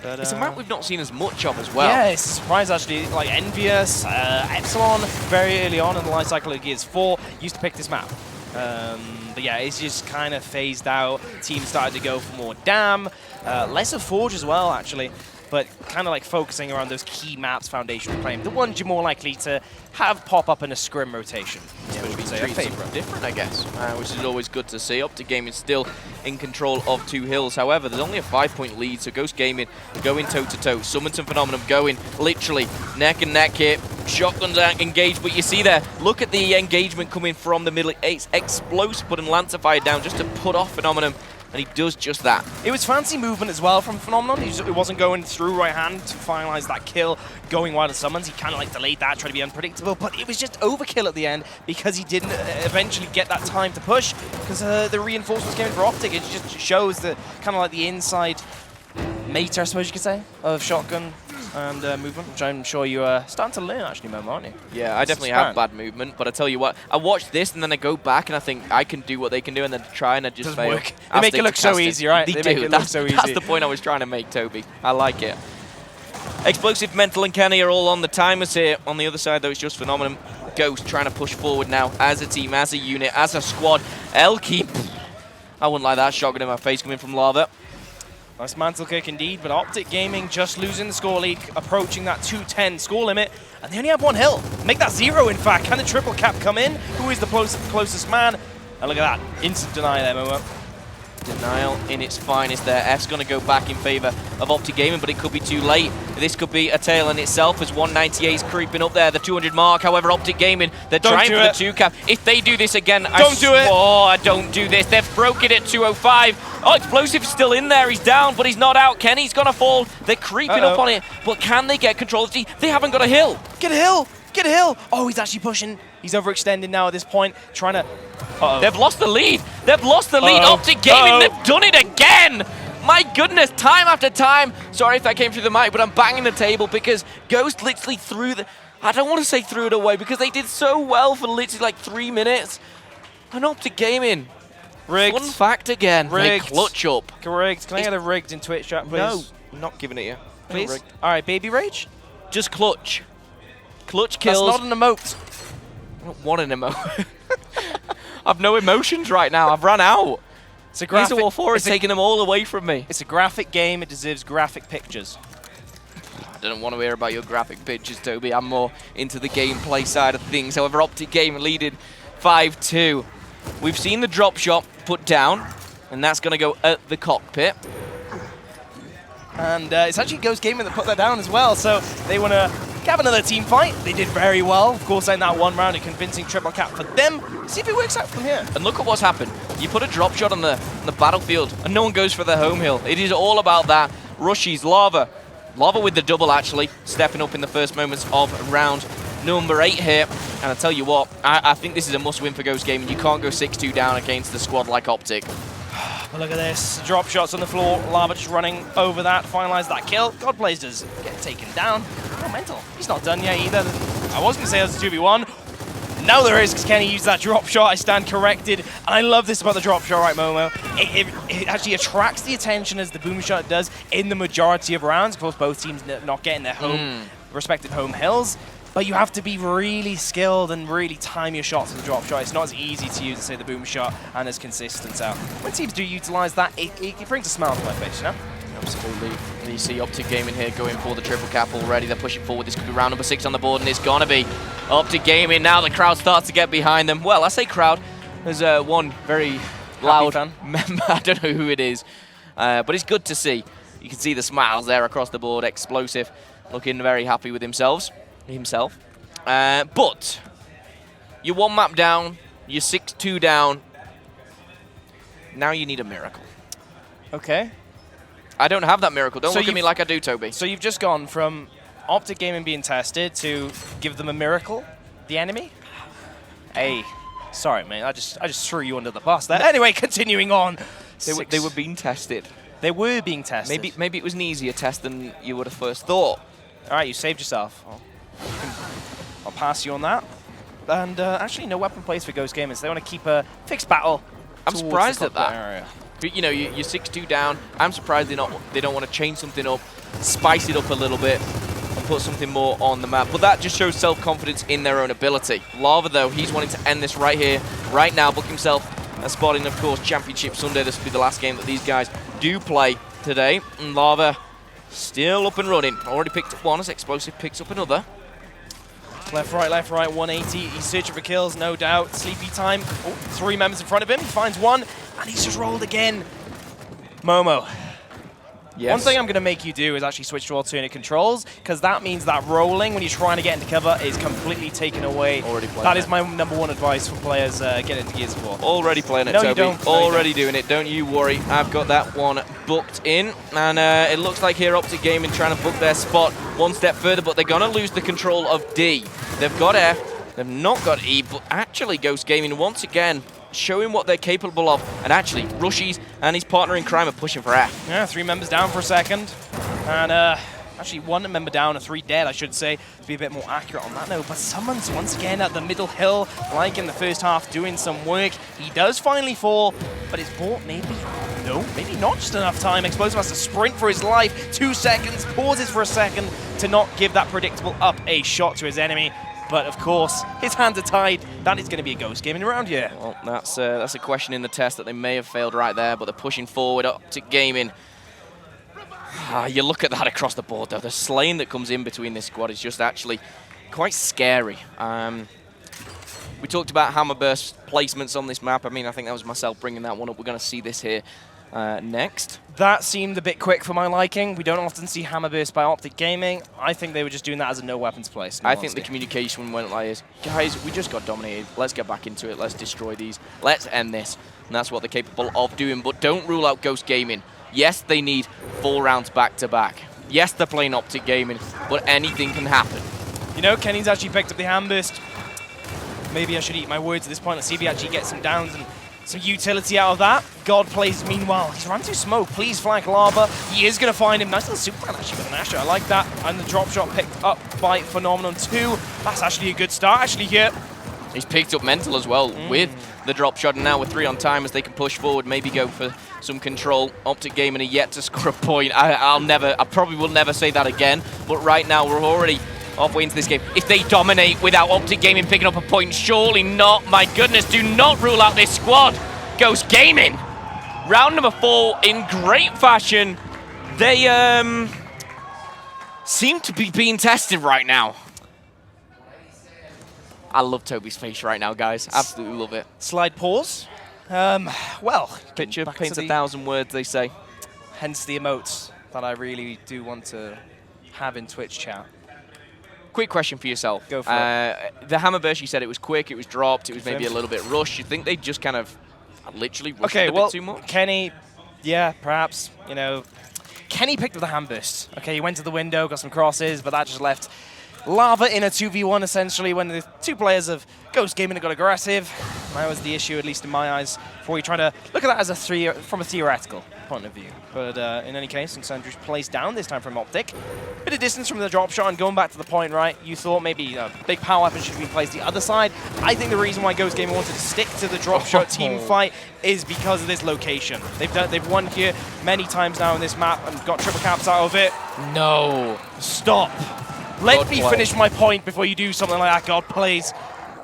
Speaker 1: But,
Speaker 2: it's a map we've not seen as much of as well.
Speaker 1: Yeah, it's a surprise actually. Like Envious, Epsilon, very early on in the life cycle of Gears 4, used to pick this map. But yeah, it's just kind of phased out. Teams started to go for more Dam, less of Forge as well, actually. But kind of like focusing around those key maps, Foundation Reclaim, the ones you're more likely to have pop up in a scrim rotation.
Speaker 2: Yeah, which would be favorite. Different, I guess, which is always good to see. Optic Gaming still in control of 2 hills. However, there's only a 5-point lead, so Ghost Gaming going toe-to-toe. Summons and Phenomenon going literally neck and neck here. Shotguns are engaged, but you see there, look at the engagement coming from the middle. It's explosive, putting Lancer Fire down just to put off Phenomenon. And he does just that. It
Speaker 1: was fancy movement as well from Phenomenon. It wasn't going through right hand to finalize that kill, going wide of summons. He kind of like delayed that, tried to be unpredictable, but it was just overkill at the end because he didn't eventually get that time to push because the reinforcements came in for Optic. It just shows the kind of like the inside meta, I suppose you could say, of shotgun and movement, which I'm sure you are starting to learn actually, Momo, aren't you?
Speaker 2: Yeah, I definitely have bad movement, but I tell you what, I watch this and then I go back and I think I can do what they can do and then try and I just fail.
Speaker 1: Work. They make it look so easy, right?
Speaker 2: They
Speaker 1: make
Speaker 2: do.
Speaker 1: it look so easy.
Speaker 2: That's the point I was trying to make, Toby. I like it. Explosive, Mental, and Kenny are all on the timers here. On the other side, though, it's just Phenomenon. Ghost trying to push forward now as a team, as a unit, as a squad. Elky, I wouldn't like that shotgun in my face coming from Lava.
Speaker 1: Nice mantle kick indeed, but Optic Gaming just losing the score lead, approaching that 210 score limit, and they only have 1 hill. Make that 0, in fact. Can the triple cap come in? Who is the closest man? And look at that, instant deny there, Momo.
Speaker 2: Denial in its finest there. F's going to go back in favor of Optic Gaming, but it could be too late. This could be a tale in itself as 198 is creeping up there, the 200 mark. However, Optic Gaming, they're trying for the 2 cap. If they do this again, I don't do this. They've broken it at 205. Oh, Explosive's still in there. He's down, but he's not out. Kenny's going to fall. They're creeping up on it, but can they get control of the T? They haven't got a hill.
Speaker 1: Get a hill. Get a hill. Oh, he's actually pushing. He's overextended now at this point, trying to...
Speaker 2: They've lost the lead. They've lost the lead. Optic Gaming, they've done it again. My goodness, time after time. Sorry if that came through the mic, but I'm banging the table because Ghost literally threw the... I don't want to say threw it away because they did so well for literally like 3 minutes. And Optic Gaming,
Speaker 1: rigged.
Speaker 2: Fun fact again,
Speaker 1: rigged.
Speaker 2: They clutch up.
Speaker 1: Rigged. Can I get a rigged in Twitch chat, please?
Speaker 2: No, I'm not giving it you.
Speaker 1: Please? All right, Baby Rage?
Speaker 2: Just clutch. Clutch kills.
Speaker 1: That's not an emote.
Speaker 2: I don't want an emote. I've no emotions right now. I've run out.
Speaker 1: It's a graphic.
Speaker 2: War 4 is taking them all away from me.
Speaker 1: It's a graphic game. It deserves graphic pictures.
Speaker 2: I don't want to hear about your graphic pictures, Toby. I'm more into the gameplay side of things. However, Optic Gaming leading 5-2. We've seen the drop shot put down, and that's going to go at the cockpit.
Speaker 1: And it's actually Ghost Gaming that put that down as well, so they want to have another team fight. They did very well, of course, in that 1 round, a convincing triple cap for them. See if it works out from here.
Speaker 2: And look at what's happened. You put a drop shot on the battlefield, and no one goes for the home hill. It is all about that. Rushies, Lava. Lava with the double, actually, stepping up in the first moments of round number 8 here. And I tell you what, I think this is a must-win for Ghost Gaming. You can't go 6-2 down against the squad like Optic.
Speaker 1: But look at this, drop shots on the floor, Lava just running over that, finalize that kill. Godblazers get taken down. Oh, Mental, he's not done yet either. I was going to say it was a 2v1. Now there is, because Kenny used that drop shot. I stand corrected. And I love this about the drop shot, right, Momo? It actually attracts the attention as the boom shot does in the majority of rounds. Of course, both teams not getting their respective home hills. But you have to be really skilled and really time your shots with the drop shot. It's not as easy to use as, say, the boom shot and as consistent. So when teams do utilize that, it brings a smile to my face, you know?
Speaker 2: Absolutely. And you see Optic Gaming here going for the triple cap already. They're pushing forward. This could be round number 6 on the board, and it's going to be Optic Gaming. Now the crowd starts to get behind them. Well, I say crowd. There's one very loud member. I don't know who it is. But it's good to see. You can see the smiles there across the board. Explosive, looking very happy with himself. But you're 1 map down, you're 6-2 down. Now you need a miracle.
Speaker 1: Okay.
Speaker 2: I don't have that miracle. Don't
Speaker 1: So
Speaker 2: look at me like I do, Toby.
Speaker 1: So you've just gone from Optic Gaming being tested to give them a miracle, the enemy? Hey, sorry, mate. I just threw you under the bus there. Anyway, continuing on.
Speaker 2: They were being tested.
Speaker 1: They were being tested.
Speaker 2: Maybe it was an easier test than you would have first thought.
Speaker 1: All right, you saved yourself. I'll pass you on that. And actually, no weapon plays for Ghost Gamers. They want to keep a fixed battle.
Speaker 2: I'm surprised at that.
Speaker 1: Area.
Speaker 2: But, you know, you're 6-2 down. I'm surprised they don't want to change something up, spice it up a little bit, and put something more on the map. But that just shows self-confidence in their own ability. Lava, though, he's wanting to end this right here, right now, book himself a spot in, of course, Championship Sunday. This will be the last game that these guys do play today. And Lava still up and running. Already picked up one as Explosive picks up another.
Speaker 1: Left, right, 180. He's searching for kills, no doubt. Sleepy time. Oh, 3 members in front of him. He finds one, and he's just rolled again. Momo.
Speaker 2: Yes.
Speaker 1: One thing I'm going to make you do is actually switch to alternate controls, because that means that rolling when you're trying to get into cover is completely taken away.
Speaker 2: Already playing
Speaker 1: That is my #1 advice for players getting into Gears of War.
Speaker 2: Already playing it,
Speaker 1: No,
Speaker 2: Toby.
Speaker 1: you don't.
Speaker 2: Already doing it. Don't you worry. I've got that one booked in. And it looks like here Optic Gaming trying to book their spot one step further, but they're going to lose the control of D. They've got F. They've not got E, but actually Ghost Gaming once again showing what they're capable of. And actually, Rushies and his partner in crime are pushing for F.
Speaker 1: Yeah, 3 members down for a second. And actually 1 member down and 3 dead, I should say, to be a bit more accurate on that note. But someone's once again at the middle hill, like in the first half, doing some work. He does finally fall, but it's bought maybe not just enough time. Explosive has to sprint for his life. 2 seconds, pauses for a second to not give that predictable up a shot to his enemy. But of course, his hands are tied. That is going to be a Ghost Gaming round here.
Speaker 2: Well, that's a question in the test that they may have failed right there, but they're pushing forward. Optic Gaming. You look at that across the board, though. The slaying that comes in between this squad is just actually quite scary. We talked about Hammerburst placements on this map. I mean, I think that was myself bringing that one up. We're going to see this here next.
Speaker 1: That seemed a bit quick for my liking. We don't often see Hammerburst by Optic Gaming. I think they were just doing that as a no weapons place.
Speaker 2: I think the communication went like this. Guys, we just got dominated. Let's get back into it. Let's destroy these. Let's end this. And that's what they're capable of doing. But don't rule out Ghost Gaming. Yes, they need 4 rounds back-to-back. Yes, they're playing Optic Gaming, but anything can happen.
Speaker 1: You know, Kenny's actually picked up the Hamburst. Maybe I should eat my words at this point. Let's see if he actually gets some downs and some utility out of that. God plays meanwhile. He's run through smoke. Please flank Lava. He is going to find him. Nice little Superman actually with an Asher. I like that. And the drop shot picked up by Phenomenon 2. That's actually a good start actually here.
Speaker 2: He's picked up Mental as well with the drop shot, and now with 3 on time as they can push forward, maybe go for some control. Optic Gaming are yet to score a point. I probably will never say that again, but right now we're already halfway into this game. If they dominate without Optic Gaming picking up a point, surely not. My goodness, do not rule out this squad. Ghost Gaming, round number 4 in great fashion. They seem to be being tested right now. I love Toby's face right now, guys. Absolutely love it.
Speaker 1: Slide pause. Well,
Speaker 2: Picture paints 1,000 words, they say.
Speaker 1: Hence the emotes that I really do want to have in Twitch chat.
Speaker 2: Quick question for yourself.
Speaker 1: Go for it.
Speaker 2: The Hammerburst, you said it was quick, it was dropped, it was maybe a little bit rushed. You think they just kind of literally rushed it a bit too much?
Speaker 1: Kenny, yeah, perhaps. You know, Kenny picked up the Hamburst. Okay, he went to the window, got some crosses, but that just left Lava in a 2v1 essentially when the 2 players of Ghost Gaming got aggressive. That was the issue, at least in my eyes, before you try to look at that as from a theoretical point of view. But in any case, Sandru's placed down this time from Optic. Bit of distance from the drop shot and going back to the point, right? You thought maybe a big power weapon should be placed the other side. I think the reason why Ghost Gaming wanted to stick to the drop shot team fight is because of this location. They've won here many times now in this map and got triple caps out of it.
Speaker 2: No.
Speaker 1: Stop. Let me finish my point before you do something like that, God, please.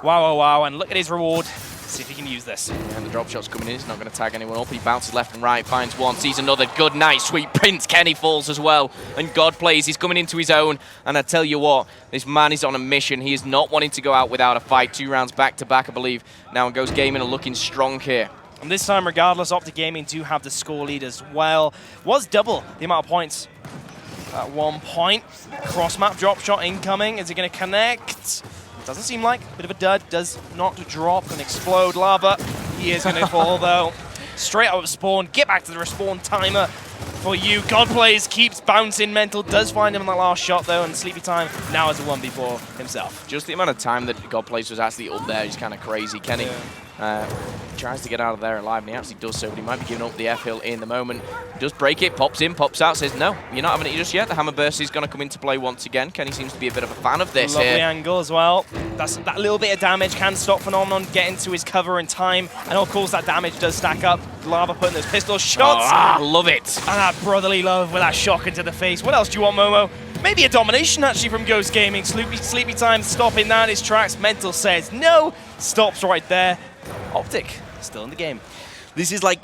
Speaker 1: Wow, wow, wow, and look at his reward. See if he can use this.
Speaker 2: And the drop shot's coming in. He's not going to tag anyone up. He bounces left and right, finds one, sees another. Good night, sweet prince. Kenny falls as well. And God plays. He's coming into his own. And I tell you what, this man is on a mission. He is not wanting to go out without a fight. 2 rounds back-to-back, I believe. Now Ghost Gaming are looking strong here.
Speaker 1: And this time, regardless, Optic Gaming do have the score lead as well. Was double the amount of points at one point. Cross-map drop shot incoming. Is it going to connect? Doesn't seem like. Bit of a dud. Does not drop and explode. Lava. He is going to fall, though. Straight out of spawn. Get back to the respawn timer for you. Godplays keeps bouncing. Mental does find him in that last shot, though, and Sleepy Time now has a 1v4 himself.
Speaker 2: Just the amount of time that Godplays was actually up there is kind of crazy. Kenny tries to get out of there alive, and he actually does so, but he might be giving up the F-hill in the moment. Does break it, pops in, pops out, says, no, you're not having it just yet. The hammer burst is going to come into play once again. Kenny seems to be a bit of a fan of this.
Speaker 1: Lovely angle as well. That little bit of damage can stop Phenomenon getting to his cover in time, and of course that damage does stack up. Lava putting those pistol shots.
Speaker 2: I love it.
Speaker 1: And that brotherly love with that shock into the face. What else do you want, Momo? Maybe a domination, actually, from Ghost Gaming. Sleepy Time stopping that in his tracks. Mental says no. Stops right there. Optic still in the game.
Speaker 2: This is like,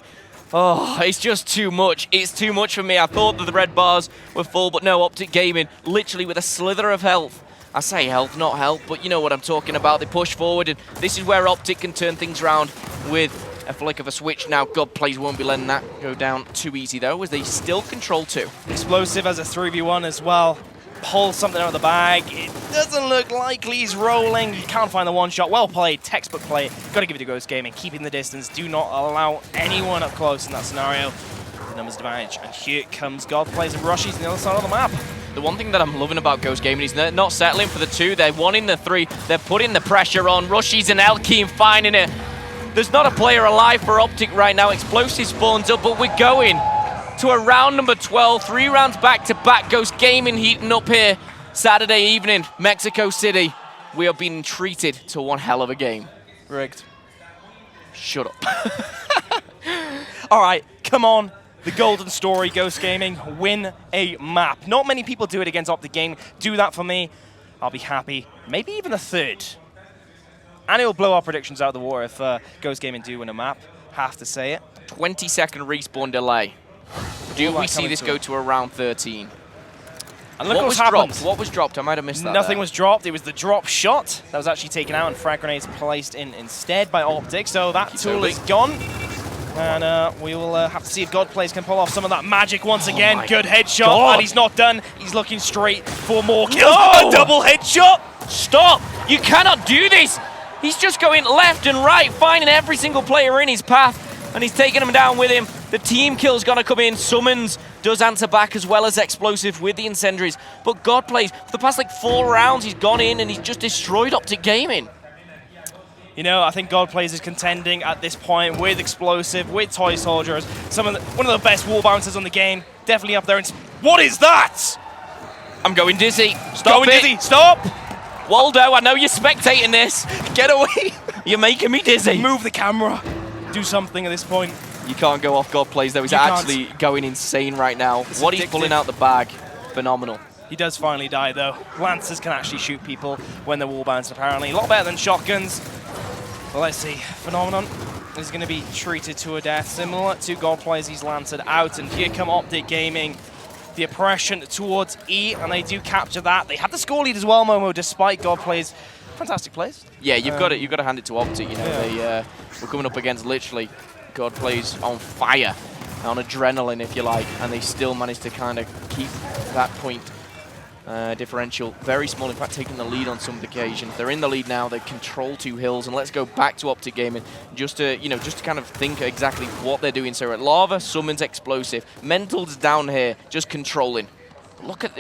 Speaker 2: oh, it's just too much. It's too much for me. I thought that the red bars were full, but no, Optic Gaming, literally with a slither of health. I say health, not health, but you know what I'm talking about. They push forward, and this is where Optic can turn things around with a flick of a switch. Now, Godplays won't be letting that go down too easy, though, as they still control 2.
Speaker 1: Explosive as a 3v1 as well. Pull something out of the bag. It doesn't look likely he's rolling. He can't find the one shot. Well played, textbook play. Got to give it to Ghost Gaming. Keeping the distance. Do not allow anyone up close in that scenario. The numbers advantage. And here comes Godplays and Rushies on the other side of the map.
Speaker 2: The one thing that I'm loving about Ghost Gaming is they're not settling for the 2. They're wanting the 3. They're putting the pressure on. Rushies and Elkeen finding it. There's not a player alive for Optic right now. Explosive spawns up, but we're going to a round number 12. 3 rounds back-to-back. Ghost Gaming heating up here Saturday evening, Mexico City. We are being treated to one hell of a game.
Speaker 1: Rigged.
Speaker 2: Shut up.
Speaker 1: All right, come on. The golden story, Ghost Gaming. Win a map. Not many people do it against Optic Gaming. Do that for me. I'll be happy. Maybe even a third. And it'll blow our predictions out of the water if Ghost Gaming do win a map. Have to say it.
Speaker 2: 20-second respawn delay. Do we see this go to around 13?
Speaker 1: And look
Speaker 2: what was
Speaker 1: happened.
Speaker 2: dropped? What was dropped? I might have missed that.
Speaker 1: Nothing was dropped. It was the drop shot that was actually taken out, and frag grenades placed in instead by Optic. So that tool is gone. And we will have to see if Godplays can pull off some of that magic once again. Good headshot, and he's not done. He's looking straight for more kills.
Speaker 2: No!
Speaker 1: A double headshot!
Speaker 2: Stop! You cannot do this! He's just going left and right, finding every single player in his path, and he's taking them down with him. The team kill's gonna come in. Summons does answer back as well as Explosive with the incendiaries. But Godplays, for the past like 4 rounds, he's gone in and he's just destroyed Optic Gaming.
Speaker 1: You know, I think Godplays is contending at this point with Explosive, with Toy Soldiers. One of the best wall bouncers on the game. Definitely up there. What is that?
Speaker 2: I'm going dizzy. Stop it.
Speaker 1: Dizzy. Stop!
Speaker 2: Waldo, I know you're spectating this.
Speaker 1: Get away!
Speaker 2: You're making me dizzy.
Speaker 1: Move the camera. Do something at this point.
Speaker 2: You can't go off Godplays, though. He's actually going insane right now. What he's pulling out the bag, phenomenal.
Speaker 1: He does finally die, though. Lancers can actually shoot people when they're wall bounced, apparently. A lot better than shotguns. Well, let's see. Phenomenon is going to be treated to a death, similar to Godplays. He's lanced out, and here come Optic Gaming. The oppression towards E, and they do capture that. They have the score lead as well, Momo, despite Godplays. Fantastic plays.
Speaker 2: Yeah, you've got to hand it to Optic. You know, they were coming up against literally Godplays on fire, on adrenaline, if you like, and they still managed to kind of keep that point differential very small. In fact, taking the lead on some occasions. They're in the lead now. They control 2 hills, and let's go back to Optic Gaming just to kind of think exactly what they're doing. So at Lava, Summons, Explosive, Mental's down here, just controlling. Look at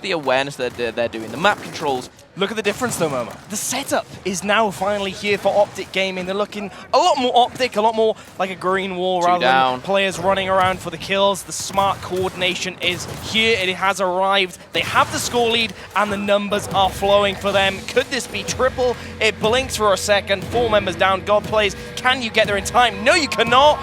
Speaker 2: the awareness that they're doing. The map controls.
Speaker 1: Look at the difference, though, Momo. The setup is now finally here for Optic Gaming. They're looking a lot more Optic, a lot more like a green wall rather than players running around for the kills. The smart coordination is here. It has arrived. They have the score lead, and the numbers are flowing for them. Could this be triple? It blinks for a second. 4 members down. Godplays. Can you get there in time? No, you cannot.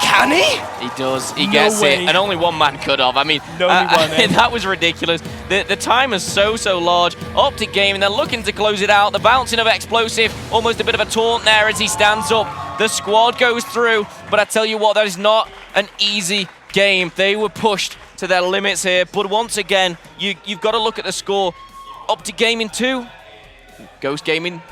Speaker 1: Can he?
Speaker 2: He does. He gets it. And only one man could have. I mean, that was ridiculous. The time is so large. Optic Gaming, they're looking to close it out. The bouncing of Explosive, almost a bit of a taunt there as he stands up. The squad goes through. But I tell you what, that is not an easy game. They were pushed to their limits here. But once again, you've got to look at the score. Optic Gaming 2, Ghost Gaming